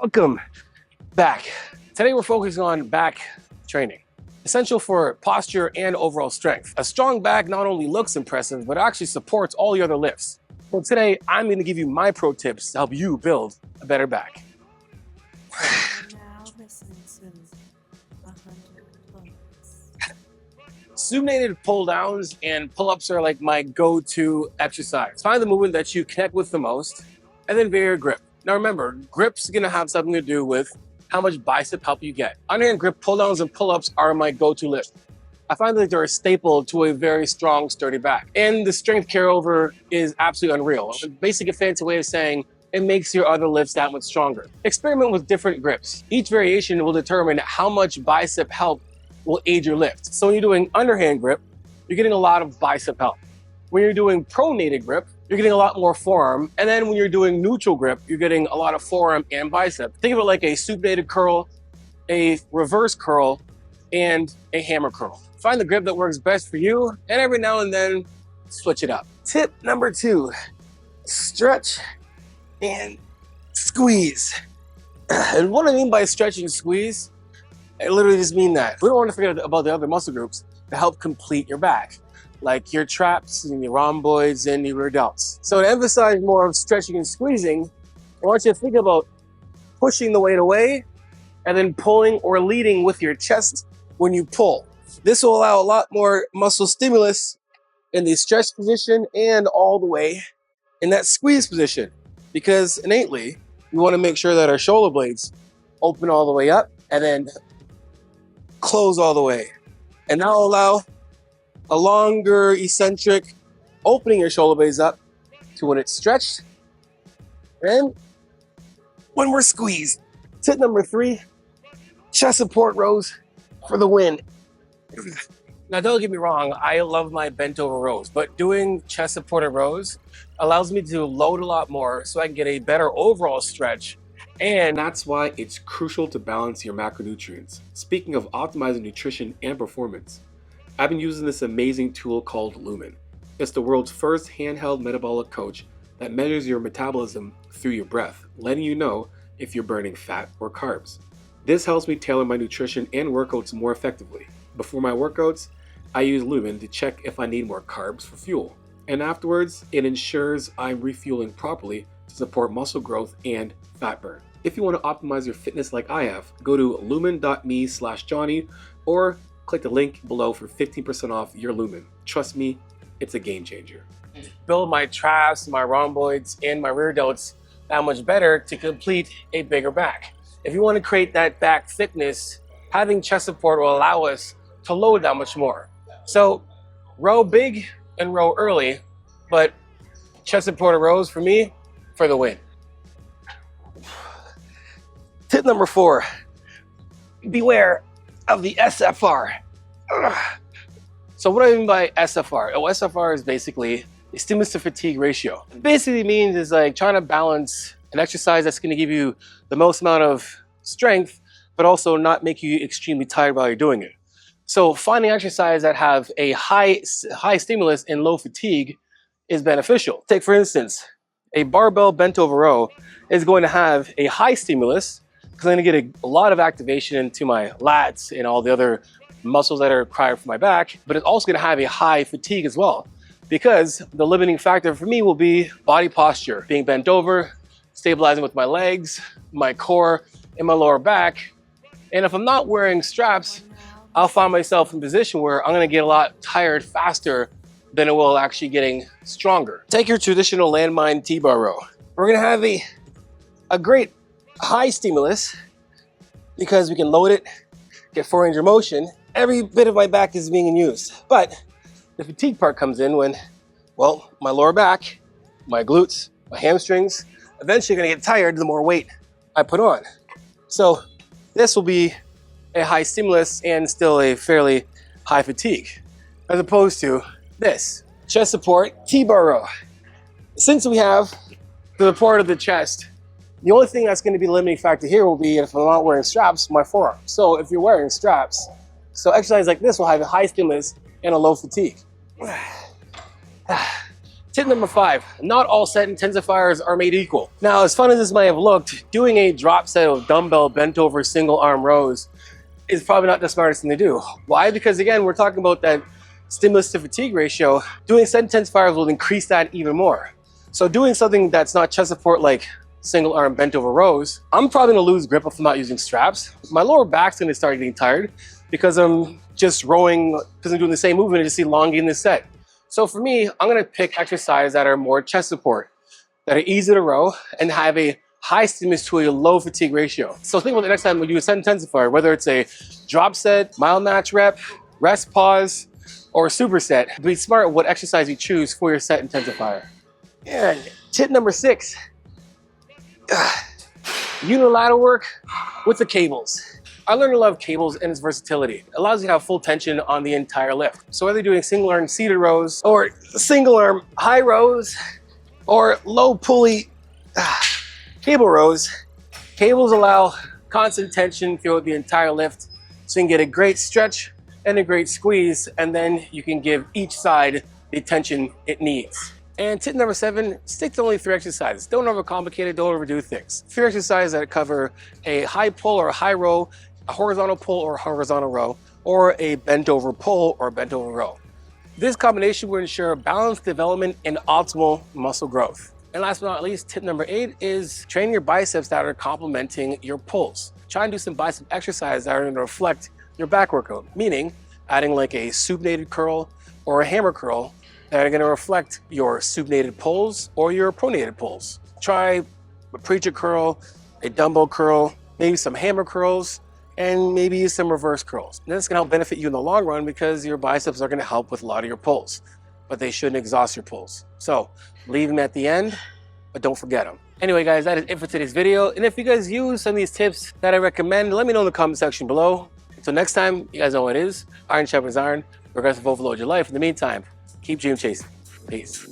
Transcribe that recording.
Welcome back. Today we're focusing on back training, essential for posture and overall strength. A strong back not only looks impressive, but actually supports all your other lifts. So today I'm going to give you my pro tips to help you build a better back. Supinated pull downs and pull-ups are like my go-to exercise. Find the movement that you connect with the most and then vary your grip. Now remember, grip's gonna have something to do with how much bicep help you get. Underhand grip pull downs and pull-ups are my go-to lift. I find that they're a staple to a very strong, sturdy back. And the strength carryover is absolutely unreal. Basically a fancy way of saying it makes your other lifts that much stronger. Experiment with different grips. Each variation will determine how much bicep help will aid your lift. So when you're doing underhand grip, you're getting a lot of bicep help. When you're doing pronated grip, you're getting a lot more forearm. And then when you're doing neutral grip, you're getting a lot of forearm and bicep. Think of it like a supinated curl, a reverse curl, and a hammer curl. Find the grip that works best for you, and every now and then, switch it up. Tip number 2, stretch and squeeze. And what I mean by stretch and squeeze, I literally just mean that. We don't want to forget about the other muscle groups to help complete your back, like your traps and your rhomboids and your rear delts. So to emphasize more of stretching and squeezing, I want you to think about pushing the weight away and then pulling or leading with your chest when you pull. This will allow a lot more muscle stimulus in the stretch position and all the way in that squeeze position, because innately, we want to make sure that our shoulder blades open all the way up and then close all the way. And that will allow a longer eccentric opening your shoulder blades up to when it's stretched and when we're squeezed. Tip number 3, chest support rows for the win. Now don't get me wrong, I love my bent over rows, but doing chest supported rows allows me to load a lot more so I can get a better overall stretch. And that's why it's crucial to balance your macronutrients. Speaking of optimizing nutrition and performance, I've been using this amazing tool called Lumen. It's the world's first handheld metabolic coach that measures your metabolism through your breath, letting you know if you're burning fat or carbs. This helps me tailor my nutrition and workouts more effectively. Before my workouts, I use Lumen to check if I need more carbs for fuel. And afterwards, it ensures I'm refueling properly to support muscle growth and fat burn. If you want to optimize your fitness like I have, go to lumen.me/Johnny or click the link below for 15% off your Lumen. Trust me, it's a game changer. Build my traps, my rhomboids, and my rear delts that much better to complete a bigger back. If you want to create that back thickness, having chest support will allow us to load that much more. So row big and row early, but chest supported rows for me, for the win. Tip number 4, beware of the SFR. So what do I mean by SFR? Oh, SFR is basically a stimulus to fatigue ratio. It basically means is like trying to balance an exercise that's going to give you the most amount of strength, but also not make you extremely tired while you're doing it. So finding exercises that have a high stimulus and low fatigue is beneficial. Take for instance, a barbell bent over row is going to have a high stimulus because I'm going to get a lot of activation into my lats and all the other muscles that are required for my back, but it's also going to have a high fatigue as well, because the limiting factor for me will be body posture, being bent over, stabilizing with my legs, my core, and my lower back. And if I'm not wearing straps, I'll find myself in a position where I'm going to get a lot tired faster than it will actually getting stronger. Take your traditional landmine T-bar row. We're going to have a great high stimulus because we can load it, get 4-range of motion. Every bit of my back is being used. But the fatigue part comes in when, well, my lower back, my glutes, my hamstrings, eventually going to get tired the more weight I put on. So this will be a high stimulus and still a fairly high fatigue, as opposed to this, chest support T-bar row. Since we have the support of the chest, the only thing that's going to be the limiting factor here will be if I'm not wearing straps, my forearm. So if you're wearing straps, so exercise like this will have a high stimulus and a low fatigue. Tip number 5, not all set intensifiers are made equal. Now, as fun as this might have looked, doing a drop set of dumbbell bent over single arm rows is probably not the smartest thing to do. Why? Because again, we're talking about that stimulus to fatigue ratio. Doing set intensifiers will increase that even more. So doing something that's not chest support like single arm bent over rows, I'm probably gonna lose grip if I'm not using straps. My lower back's gonna start getting tired because I'm just rowing, because I'm doing the same movement and just elongating the set. So for me, I'm gonna pick exercises that are more chest support, that are easy to row and have a high stimulus to a low fatigue ratio. So think about the next time when you do a set intensifier, whether it's a drop set, mile match rep, rest pause, or superset. Be smart what exercise you choose for your set intensifier. And tip number 6, unilateral work with the cables. I learned to love cables and its versatility. It allows you to have full tension on the entire lift. So whether you're doing single arm seated rows or single arm high rows or low pulley cable rows, cables allow constant tension throughout the entire lift. So you can get a great stretch and a great squeeze, and then you can give each side the tension it needs. And tip number 7, stick to only 3 exercises. Don't overcomplicate it, don't overdo things. 3 exercises that cover a high pull or a high row, a horizontal pull or a horizontal row, or a bent over pull or bent over row. This combination will ensure balanced development and optimal muscle growth. And last but not least, tip number 8 is train your biceps that are complementing your pulls. Try and do some bicep exercises that are going to reflect your back workout, meaning adding like a supinated curl or a hammer curl that are going to reflect your supinated pulls or your pronated pulls. Try a preacher curl, a dumbbell curl, maybe some hammer curls, and maybe some reverse curls. And this can help benefit you in the long run because your biceps are going to help with a lot of your pulls, but they shouldn't exhaust your pulls. So leave them at the end, but don't forget them. Anyway, guys, that is it for today's video. And if you guys use some of these tips that I recommend, let me know in the comment section below. Until next time, you guys know what it is. Iron sharpens iron. Progressive overload your life. In the meantime, keep dream chasing. Peace.